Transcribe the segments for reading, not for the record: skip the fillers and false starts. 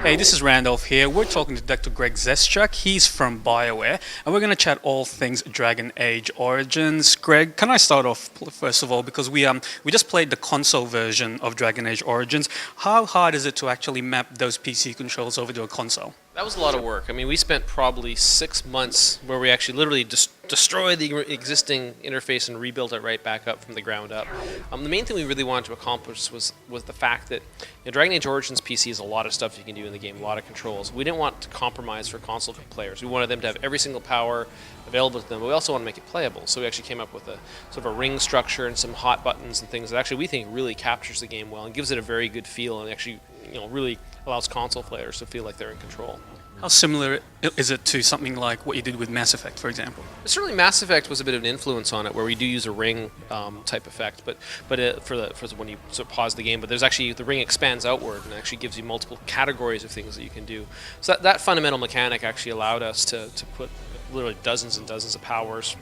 Hey, this is Randolph here. We're talking to Dr. Greg Zeschuk. He's from BioWare, and we're going to chat all things Dragon Age Origins. Greg, can I start off first of all because we just played the console version of Dragon Age Origins. How hard is it to actually map those PC controls over to a console? That was a lot of work. I mean, we spent probably 6 months where we actually literally just destroyed the existing interface and rebuilt it right back up from the ground up. The main thing we really wanted to accomplish was the fact that Dragon Age Origins PC is a lot of stuff you can do in the game, a lot of controls. We didn't want to compromise for console players. We wanted them to have every single power available to them, but we also want to make it playable. So we actually came up with a sort of a ring structure and some hot buttons and things that actually we think really captures the game well and gives it a very good feel and actually really allows console players to feel like they're in control. How similar is it to something like what you did with Mass Effect, for example? Certainly, Mass Effect was a bit of an influence on it, where we do use a ring type effect, but for when you sort of pause the game. But there's actually the ring expands outward and actually gives you multiple categories of things that you can do. So that fundamental mechanic actually allowed us to put literally dozens and dozens of powers.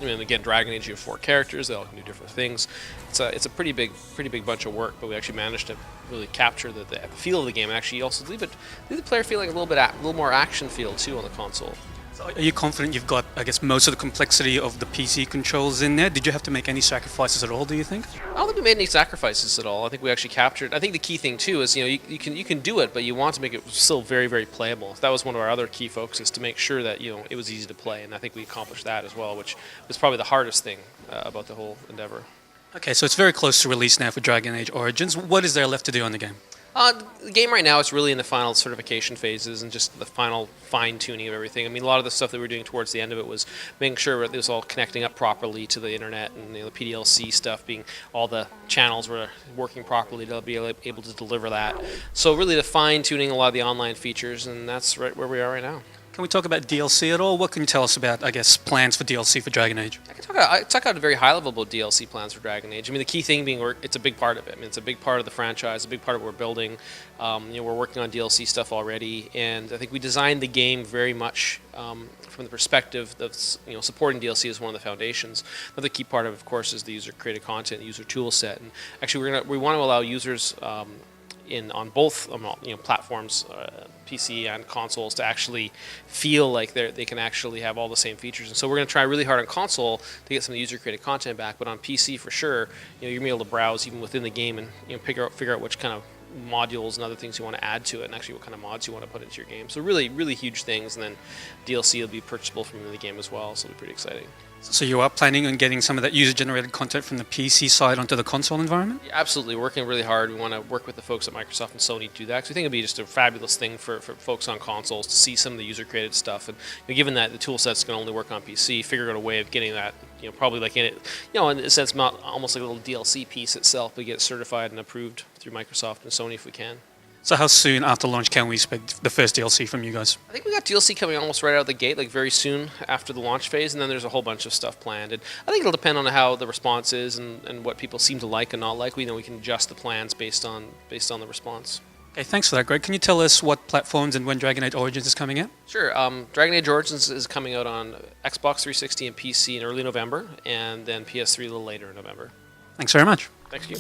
Again, Dragon Age, you have 4 characters; they all can do different things. It's a pretty big bunch of work, but we actually managed to really capture the feel of the game and actually also leave the player feeling a little more action feel too on the console. So are you confident you've got, I guess, most of the complexity of the PC controls in there? Did you have to make any sacrifices at all, do you think? I don't think we made any sacrifices at all. I think we actually captured. I think the key thing too is you can do it, but you want to make it still very, very playable. That was one of our other key focuses, to make sure that it was easy to play, and I think we accomplished that as well, which was probably the hardest thing about the whole endeavor. Okay, so it's very close to release now for Dragon Age Origins. What is there left to do on the game? The game right now is really in the final certification phases and just the final fine-tuning of everything. I mean, a lot of the stuff that we were doing towards the end of it was making sure it was all connecting up properly to the internet, and the PDLC stuff being all the channels were working properly to be able to deliver that. So really the fine-tuning a lot of the online features, and that's right where we are right now. Can we talk about DLC at all? What can you tell us about, I guess, plans for DLC for DragonAge? I can talk at a very high level about DLC plans for Dragon Age. I mean, the key thing being it's a big part of it. I mean, it's a big part of the franchise, a big part of what we're building. We're working on DLC stuff already, and I think we designed the game very much from the perspective of supporting DLC as one of the foundations. Another key part of course, is the user-created content, user tool set, and actually we want to allow users on both platforms, PC and consoles, to actually feel like they can actually have all the same features. And so we're going to try really hard on console to get some of the user-created content back, but on PC for sure, you're going to be able to browse even within the game and figure out which kind of modules and other things you want to add to it, and actually what kind of mods you want to put into your game. So really, really huge things, and then DLC will be purchasable from the game as well, so it'll be pretty exciting. So you are planning on getting some of that user-generated content from the PC side onto the console environment? Yeah, absolutely. We're working really hard. We want to work with the folks at Microsoft and Sony to do that, because we think it'd be just a fabulous thing for folks on consoles to see some of the user-created stuff. And given that the tool set's going to only work on PC, figure out a way of getting that, probably like in it, in a sense, not almost like a little DLC piece itself, but get it certified and approved through Microsoft and Sony if we can. So how soon after launch can we expect the first DLC from you guys? I think we got DLC coming almost right out of the gate, like very soon after the launch phase, and then there's a whole bunch of stuff planned. And I think it'll depend on how the response is and what people seem to like and not like. We can adjust the plans based on the response. Okay, thanks for that, Greg. Can you tell us what platforms and when Dragon Age Origins is coming out? Sure. Dragon Age Origins is coming out on Xbox 360 and PC in early November, and then PS3 a little later in November. Thanks very much. Thank you.